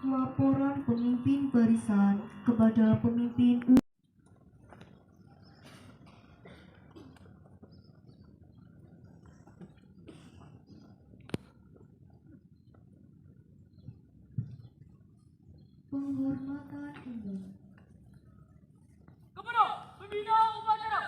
Laporan pemimpin barisan kepada pemimpin penghormatan umum. Kepada pembina upacara.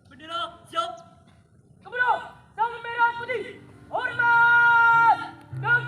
Bendera siap. Kepada sang merah putih. Hormat dan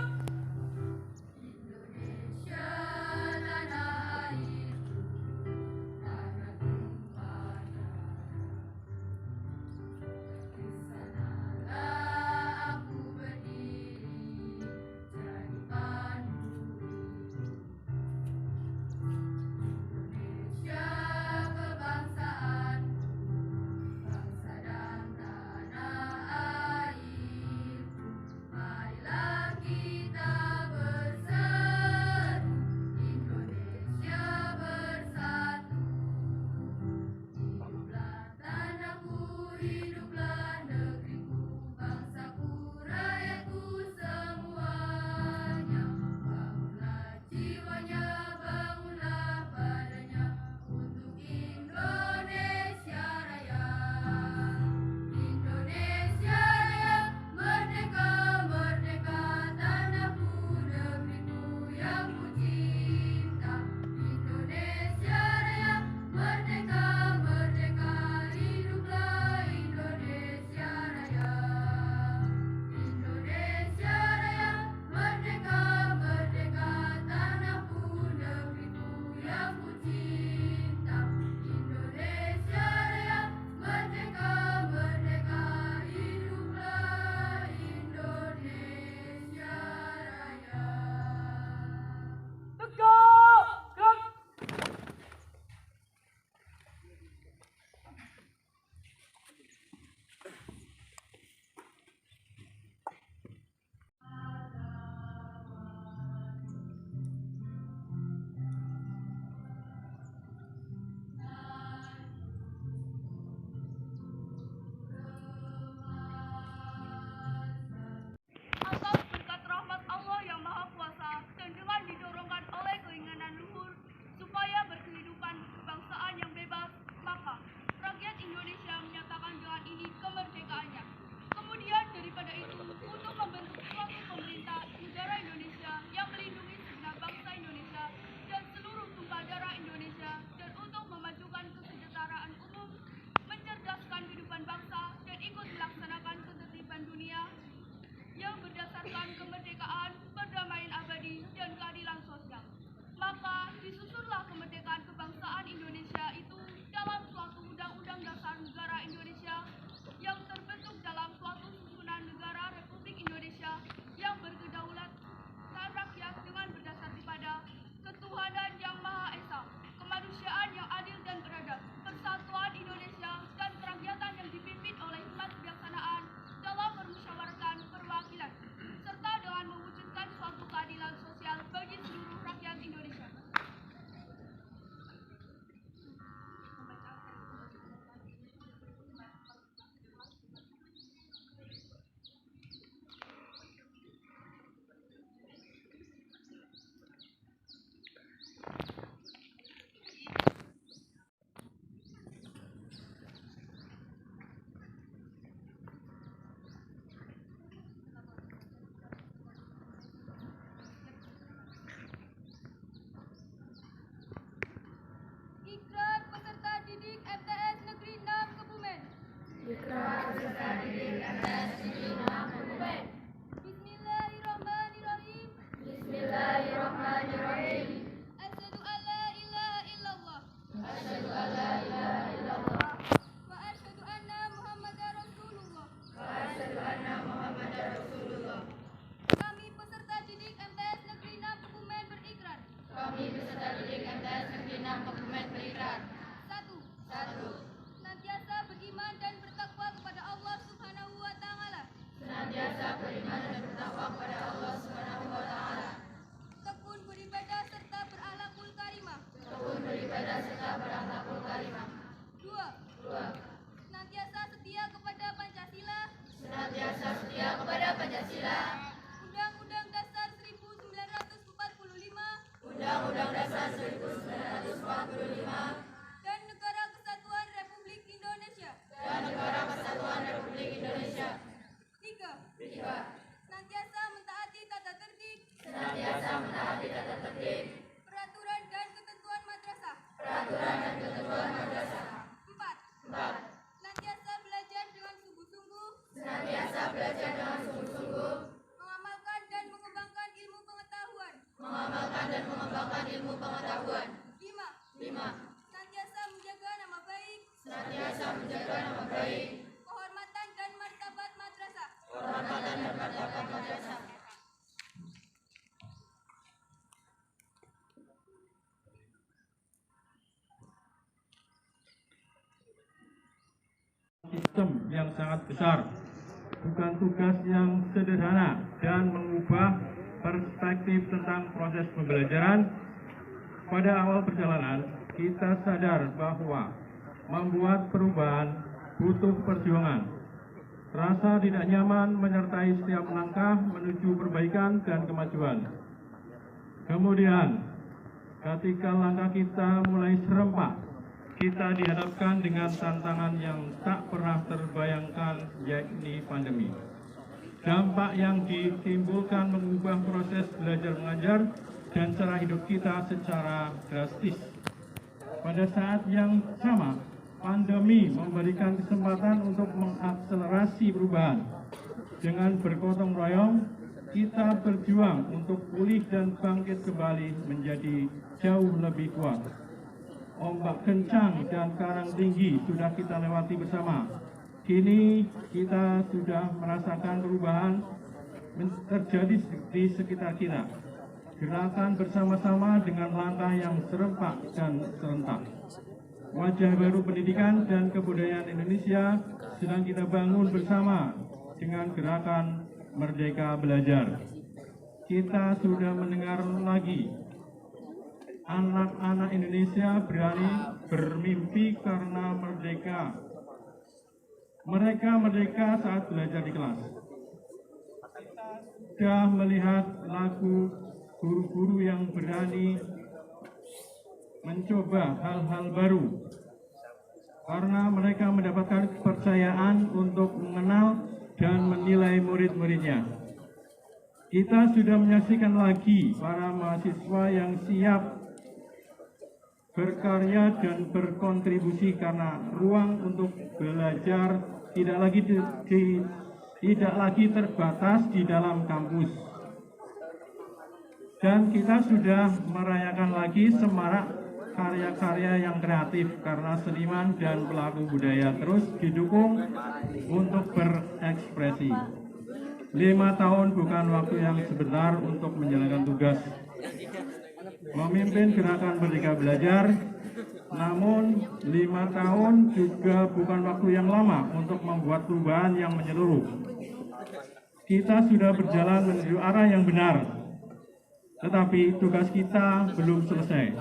atas berkat rahmat Allah yang Maha Kuasa dan dengan didorongkan oleh keinginan luhur supaya berkehidupan kebangsaan yang bebas, maka rakyat Indonesia menyatakan dengan ini kemerdekaannya. Kemudian daripada itu, untuk membentuk suatu pemerintah negara Indonesia yang melindungi segenap bangsa Indonesia dan seluruh tumpah darah Indonesia, dan untuk memajukan kesejahteraan umum, mencerdaskan kehidupan bangsa, dan ikut melaksanakan ketertiban dunia yang berdasarkan kemerdekaan, perdamaian abadi, dan keadilan sosial. Maka disusunlah kemerdekaan kebangsaan Indonesia itu dalam suatu undang-undang dasar negara Indonesia yang terbentuk dalam suatu susunan negara Republik Indonesia yang berkedaulatan rakyat dengan berdasar kepada ketuhanan yang Maha Esa, kemanusiaan yang adil dan beradab, persatuan Indonesia, dan kerakyatan yang dipimpin oleh hikmat kebijaksanaan dalam permusyawaratan perwakilan, serta dengan mewujudkan suatu keadilan sosial bagi seluruh rakyat Indonesia. Ikrar peserta didik MTS Negeri 6 Kebumen. Ikrar peserta didik MTS Negeri 6 Undang-Undang Dasar 1945 dan Negara Kesatuan Republik Indonesia. 3. Senantiasa mentaati tata tertib. Peraturan dan ketentuan madrasah. 4. Senantiasa belajar dengan sungguh-sungguh. Mengamalkan dan mengembangkan ilmu pengetahuan. 5. Senantiasa menjaga nama baik. Kehormatan dan martabat madrasah. Sistem yang sangat besar, bukan tugas yang sederhana, dan mengubah perspektif tentang proses pembelajaran. Pada awal perjalanan, kita sadar bahwa membuat perubahan butuh perjuangan. Rasa tidak nyaman menyertai setiap langkah menuju perbaikan dan kemajuan. Kemudian, ketika langkah kita mulai serempak, kita dihadapkan dengan tantangan yang tak pernah terbayangkan, yakni pandemi. Dampak yang ditimbulkan mengubah proses belajar mengajar dan cara hidup kita secara drastis. Pada saat yang sama, pandemi memberikan kesempatan untuk mengakselerasi perubahan. Dengan bergotong royong, kita berjuang untuk pulih dan bangkit kembali menjadi jauh lebih kuat. Ombak kencang dan karang tinggi sudah kita lewati bersama. Kini kita sudah merasakan perubahan terjadi di sekitar kita. Gerakan bersama-sama dengan langkah yang serempak dan serentak. Wajah baru pendidikan dan kebudayaan Indonesia sedang kita bangun bersama dengan gerakan Merdeka Belajar. Kita sudah mendengar lagi, anak-anak Indonesia berani bermimpi karena merdeka. Mereka merdeka saat belajar di kelas. Sudah melihat lagu guru-guru yang berani mencoba hal-hal baru. Karena mereka mendapatkan kepercayaan untuk mengenal dan menilai murid-muridnya. Kita sudah menyaksikan lagi para mahasiswa yang siap berkarya dan berkontribusi karena ruang untuk belajar tidak lagi terbatas di dalam kampus. Dan kita sudah merayakan lagi semarak karya-karya yang kreatif karena seniman dan pelaku budaya terus didukung untuk berekspresi. 5 tahun bukan waktu yang sebentar untuk menjalankan tugas memimpin gerakan Merdeka Belajar, namun 5 tahun juga bukan waktu yang lama untuk membuat perubahan yang menyeluruh. Kita sudah berjalan menuju arah yang benar, tetapi tugas kita belum selesai.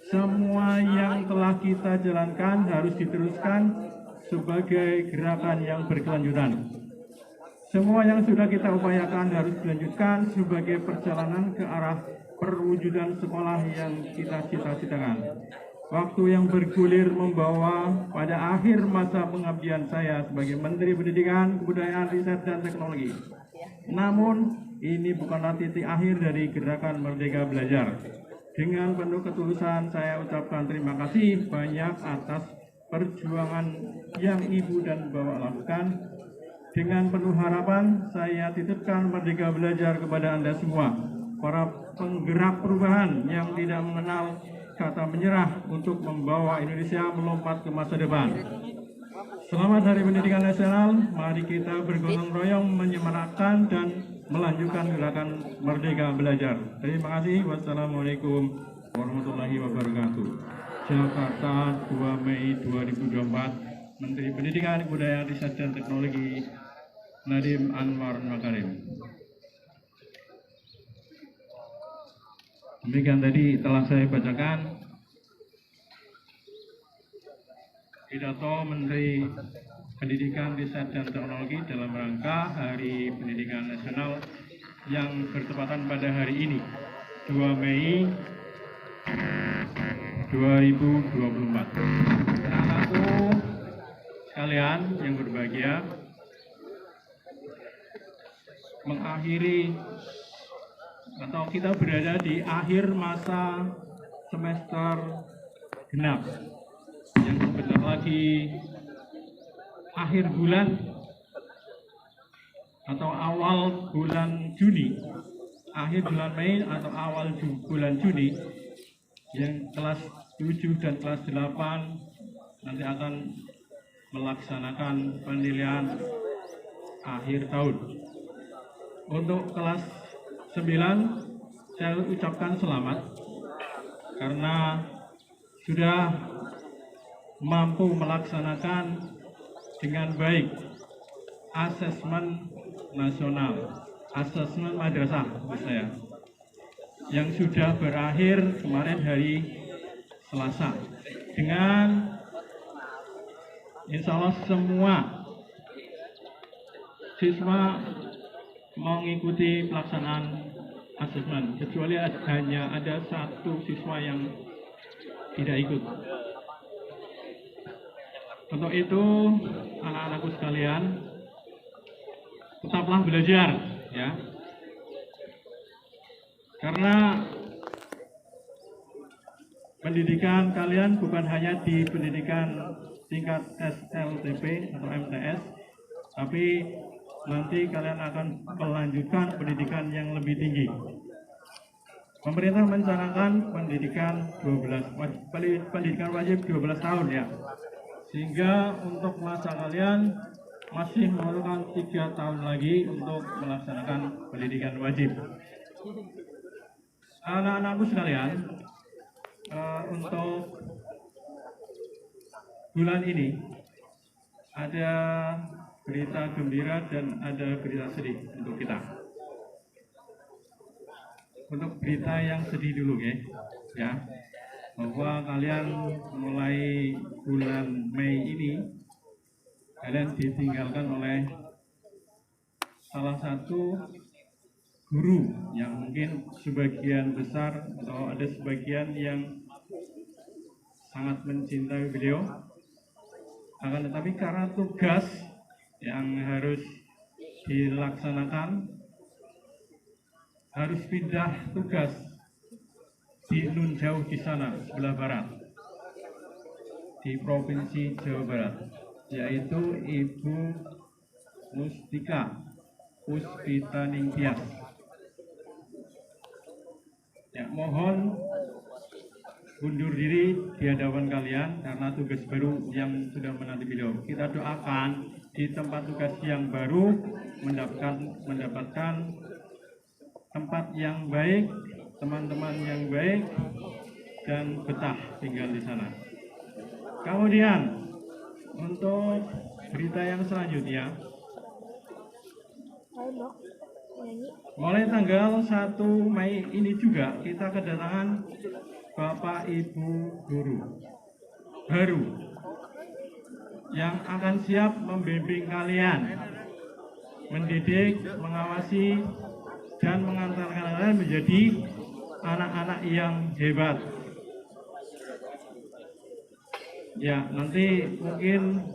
Semua yang telah kita jalankan harus diteruskan sebagai gerakan yang berkelanjutan. Semua yang sudah kita upayakan harus dilanjutkan sebagai perjalanan ke arah perwujudan sekolah yang kita cita-citakan. Waktu yang bergulir membawa pada akhir masa pengabdian saya sebagai Menteri Pendidikan, Kebudayaan, Riset, dan Teknologi. Namun, ini bukanlah titik akhir dari gerakan Merdeka Belajar. Dengan penuh ketulusan saya ucapkan terima kasih banyak atas perjuangan yang Ibu dan Bapak lakukan. Dengan penuh harapan saya titipkan Merdeka Belajar kepada Anda semua, para penggerak perubahan yang tidak mengenal kata menyerah untuk membawa Indonesia melompat ke masa depan. Selamat Hari Pendidikan Nasional, mari kita bergotong royong menyemarakkan dan melanjutkan gerakan Merdeka Belajar. Terima kasih. Wassalamualaikum warahmatullahi wabarakatuh. Jakarta, 2 Mei 2024, Menteri Pendidikan, Kebudayaan, Riset, dan Teknologi, Nadiem Anwar Makarim. Demikian tadi telah saya bacakan pidato Menteri Pendidikan, Riset, dan Teknologi dalam rangka Hari Pendidikan Nasional yang bertepatan pada hari ini, 2 Mei 2024. Anak-anakku sekalian yang berbahagia, mengakhiri atau kita berada di akhir masa semester genap yang sebentar lagi akhir bulan atau awal bulan Juni, akhir bulan Mei atau awal bulan Juni, yang kelas 7 dan kelas 8 nanti akan melaksanakan penilaian akhir tahun. Untuk kelas 9 saya ucapkan selamat karena sudah mampu melaksanakan dengan baik asesmen nasional, asesmen madrasah saya, yang sudah berakhir kemarin hari Selasa, dengan insya Allah semua siswa mengikuti pelaksanaan asesmen, kecuali hanya ada satu siswa yang tidak ikut. Untuk itu, anak-anakku sekalian, tetaplah belajar, ya. Karena pendidikan kalian bukan hanya di pendidikan tingkat SLTP atau MTS, tapi nanti kalian akan melanjutkan pendidikan yang lebih tinggi. Pemerintah mencanangkan pendidikan wajib 12 tahun, ya. Sehingga untuk masa kalian masih memerlukan 3 tahun lagi untuk melaksanakan pendidikan wajib. Anak-anakku sekalian, untuk bulan ini ada berita gembira dan ada berita sedih untuk kita. Untuk berita yang sedih dulu, ya, bahwa kalian mulai bulan Mei ini kalian ditinggalkan oleh salah satu guru yang mungkin sebagian besar atau ada sebagian yang sangat mencintai beliau, akan tetapi karena tugas yang harus dilaksanakan, harus pindah tugas di nun jauh di sana sebelah barat, di provinsi Jawa Barat, yaitu Ibu Mustika Puspita Ningtyas. Ya, mohon undur diri di hadapan kalian karena tugas baru yang sudah menanti beliau. Kita doakan di tempat tugas yang baru mendapatkan tempat yang baik, teman-teman yang baik, dan betah tinggal di sana. Kemudian untuk berita yang selanjutnya, mulai tanggal 1 Mei ini juga kita kedatangan Bapak Ibu guru baru yang akan siap membimbing kalian, mendidik, mengawasi, dan mengantarkan kalian menjadi anak-anak yang hebat. Ya, nanti mungkin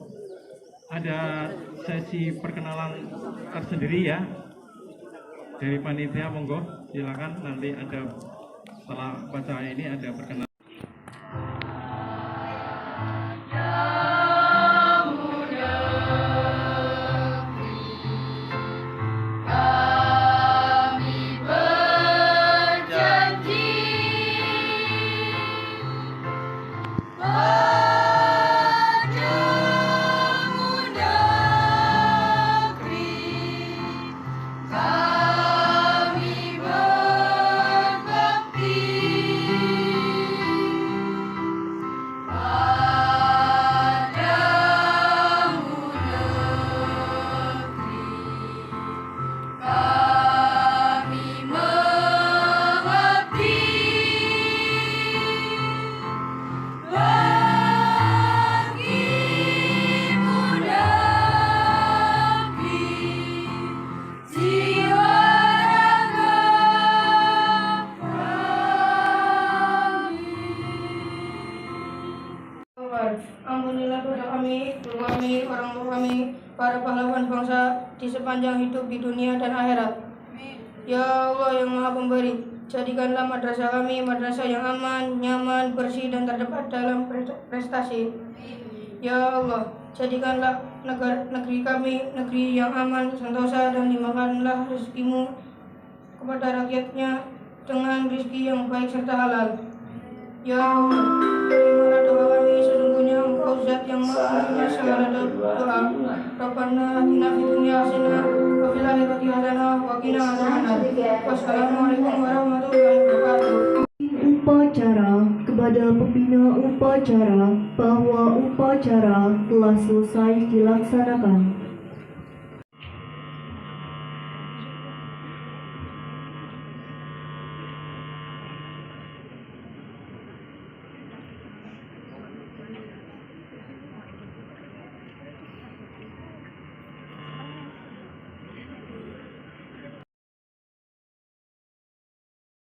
ada sesi perkenalan tersendiri, ya, dari panitia. Monggo silakan, nanti ada setelah baca ini ada perkenalan. para pahlawan bangsa di sepanjang hidup di dunia dan akhirat. Ya Allah yang Maha Pemberi, jadikanlah madrasah kami madrasah yang aman, nyaman, bersih, dan terdapat dalam prestasi. Ya Allah, jadikanlah negeri kami negeri yang aman, sentosa, dan limpahkanlah rezekimu kepada rakyatnya dengan rezeki yang baik serta halal. Ya Allah, terimalah doa kami, sesungguhnya Engkau Zat yang Maha mendengar segala doa. Rabbana atina fid dunya hasanah wa fil akhirati hasanah wa qina adzabannar. Wassalamualaikum warahmatullahi wabarakatuh. Upacara kepada pembina upacara bahwa upacara telah selesai dilaksanakan.